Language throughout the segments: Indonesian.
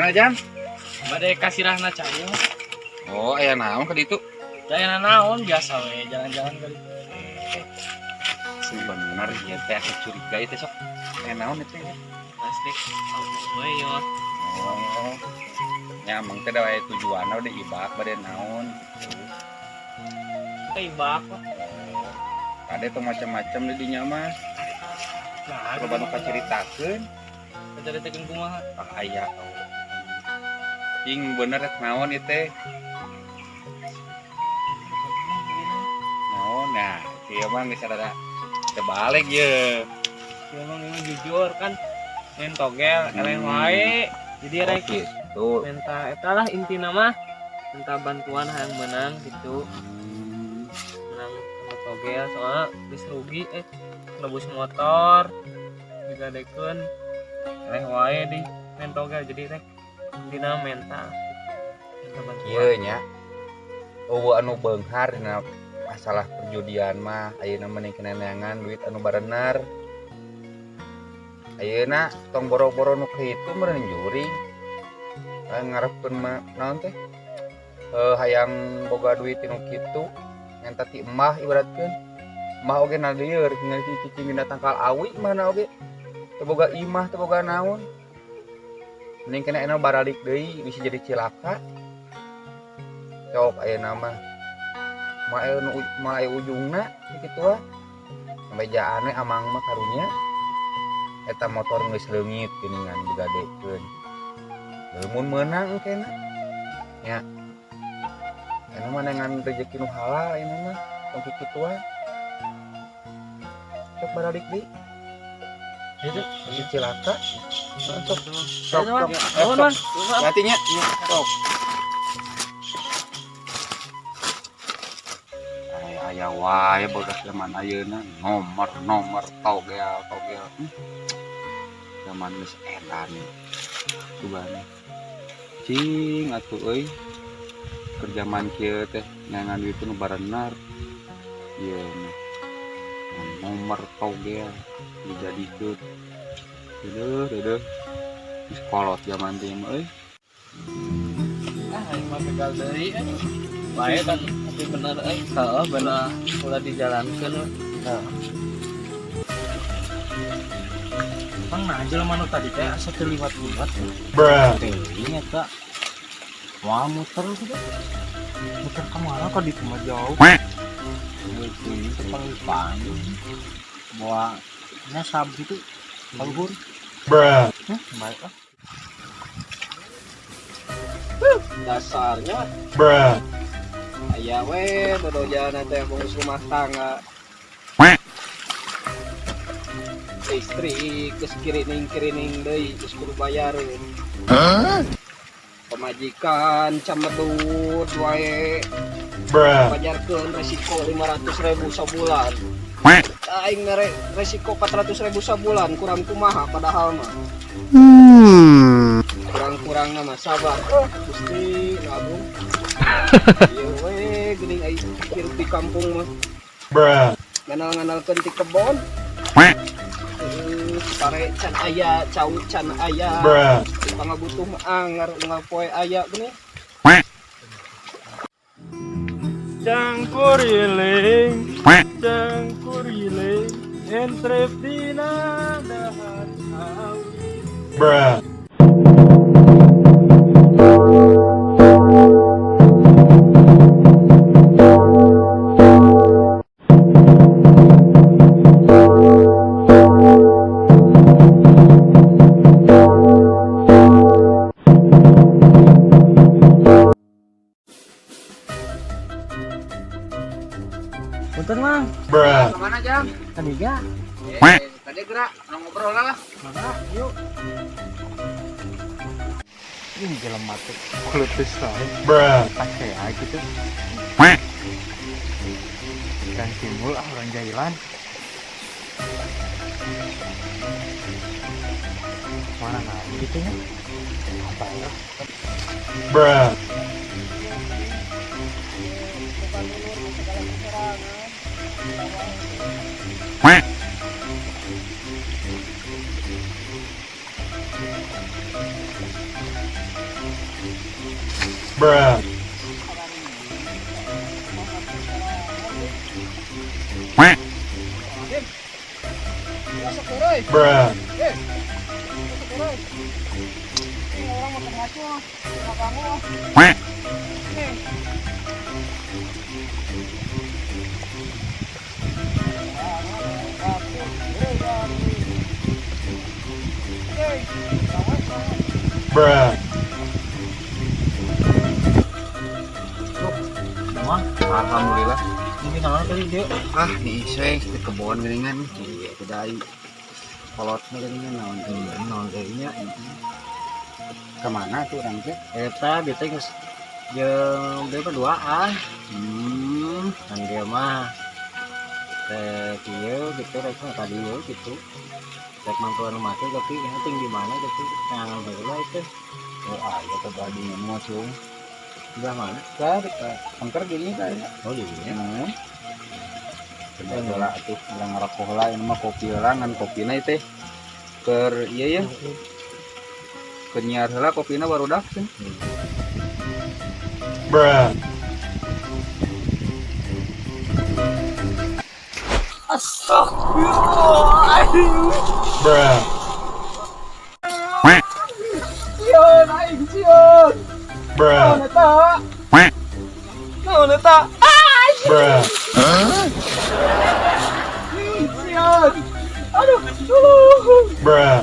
Mana jam? Bade kasirahna cai. Oh, aya naon ka ditu? Dayana naon biasa we jalan-jalan kali. Sebenarnya ya teh aku curiga itu sok. Aya naon itu ya? Pasti. We yo. Oh. Ya emang teh da wae tujuanna udah ibak bade naon. Tebak. Ada tuh macam-macam di dinya mah. Nah, Coba nu kaceritakeun. kaceritakeun kumaha? Aya. Cing bener naon ieu teh? Naon nah, ieu mah geus ada terbalik ye. Emang jujur kan main togel eleh wae. Jadi rek Gitu. minta eta lah intina mah minta bantuan hayang menang gitu. Menang sama togel soalnya geus rugi nebus motor digadekeun eleh wae di main togel jadi rek intina minta bantuan. Ieu nya. Eueuh anu beunghar dina masalah perjudian mah ayeuna mending keneneangan duit anu barenar. Ayeuna tong boro-boro nu kitu meureun juri. Ngarepkeun mah naon teh? Hayang boga duit nu kitu nyanta ti emah ibaratkeun. Emah oge na lieur tinggal cicing dina tangkal awi mana oge. Teu boga imah teu boga naon. Mending kena eno baralik deui bisa jadi cilaka. Cok ayeuna mah aya ujungna kitu ah. Samejaan we amang mah karunya eta motor geus leungit geuningan digadekeun. Mun meunang engkena nya. Anu mah nengan rezeki nu halal ayeuna mah tong kitu ah. Cok baralik deui. Itu si cilaka. Sok. Artinya sok. Aya wae bodas zaman ayeuna nomor togel. Zaman geus edan. Tubana. Cing atuh euy. Kerjaman kieu teh ngangan duit nu barenar. Ieu mah. Nomor togel dijadikeun. Deuh. Geus kolot zaman teh mah euy. Aing mah gagal deui bae kan tapi bener heeh bener ulah dijalankeun. Heeh. Bang najel mah nu tadi teh asa teu liwat-liwat. Teuing eta. Wah muter gitu. Muter ka mana kok di tempat jauh. Ini tepang-pang. Bawa nyasab gitu. Luhur. Baik lah. Dasarnya aya we dodojan teh bungkus rumah tangga listrik geus kirining deui geus kudu bayareun pemajikan camedut wae bajarkeun resiko 500.000 sabulan aing resiko 400.000 sabulan kurang kumaha padahal mah kurang nama sabar Gusti nabung ieu we geuning aing hirup di kampung mah nganal-nganalkeun ti kebon pare can aya cau can aya pangabutuh anger ngapoe aya geuning cangkuriling entrep dina dahan awi Punten Mang. Kemana jam? Kadiga. Tadi gerak ngobrol lah. Mana? Yuk. Ini jelema teh kleutes wae. Pakai aja gitu. Dan timbul orang jailan. Mana lagi gitu ya? Apa ya? Bruh. Bruh. Bruh. Mah, Alhamdulillah. ini sana tadi dia. Ah nih saya di kebun geningan iya kedai kolotnya geningan naon kayaknya kemana tuh orang teh Eta dia teh geus jeung dia berduaan. Kan dia mah teh kieu gitu rek tadi yeuh gitu. Rek mangtuan rumah teh tapi penting di mana gitu. Jangan heula itu. ayo ke tadi mau cung Udah mana? kan angker gini kayaknya Oh iya. Bener tuh orang ngerokok lah ini mah kopi lah ngan kopina itu ker iya ya kenyiar lah kopina baru dak sih Bruh. Bruh. Sion aing sion Bruh. eta naon eta Bruh. sion aduh tolong Bruh.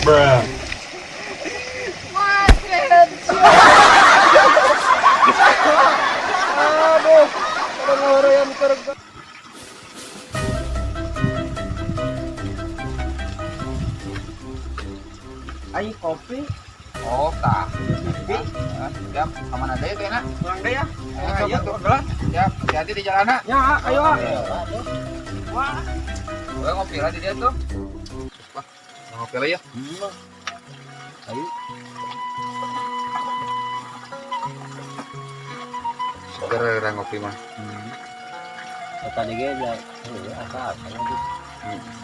Bruh. aduh orang kerja Ayo kopi. oh tah siap kemana deh itu enak Pulang deh ya. coba tuh gelas siap hati-hati di jalan nak Ya, ayo. gue ngopi lah di dia tuh wah ngopi lah ya Ayo. seger orang ngopi mah Tadi dia bilang, apa lagi?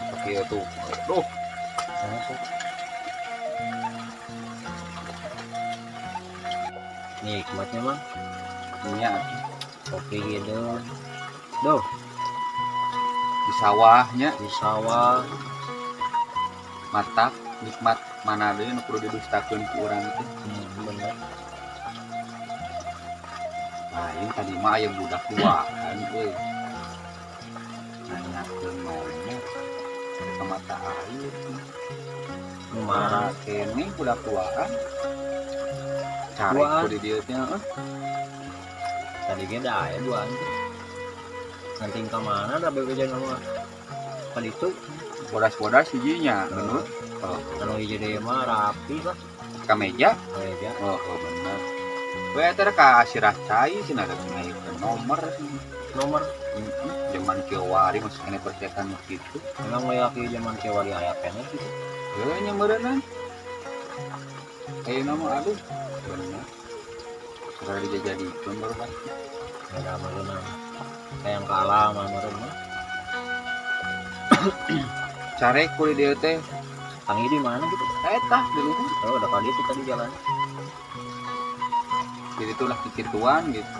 oke tuh duh Nikmatnya mah punya kopi gitu. Duh, di sawahnya di sawah. matak nikmat mana deh nu perlu didustakeun ku urang itu Bener. lain tadi mah aya budak duaan euy nanyakeun nomor ke mata air marah kene budak duaan cari Duaan? ku di dieu teh heuh Tadi dia dah ya dua itu. Nanti ke mana dah bebejan sama kan itu. bodas-bodas hijinya menurut Kalau hijau dia mah rapi lah. ka meja Aja. oh bener we eta ka sirah cai cenah ada naikeun nomor Nomor. zaman kieuwari masih kene percetan gitu Memang laki zaman kewali ayak kene gitu. heuh nya meureunna ayeuna mah aduh bener sudah dijadikeun baru kan Ada mana? Kayak kalah sama mana? carek ku di dieu teh Tangi di mana gitu? eta di luhur Oh, udah kali itu tadi jalan. jadi itulah kikituan gitu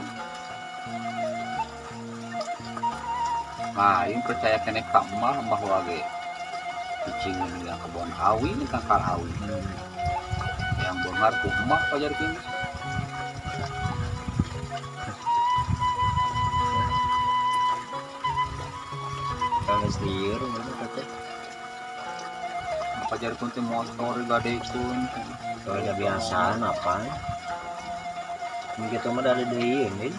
lain percaya kene ka emah bahwa ge cicing ini yang kebun awi ini kangkal awi yang bengar ku emah pajar kini Kalau setiir mana kata? pajar pun teh motor gadekeun Kalau ada biasaan apa? Begitu mah dari ini.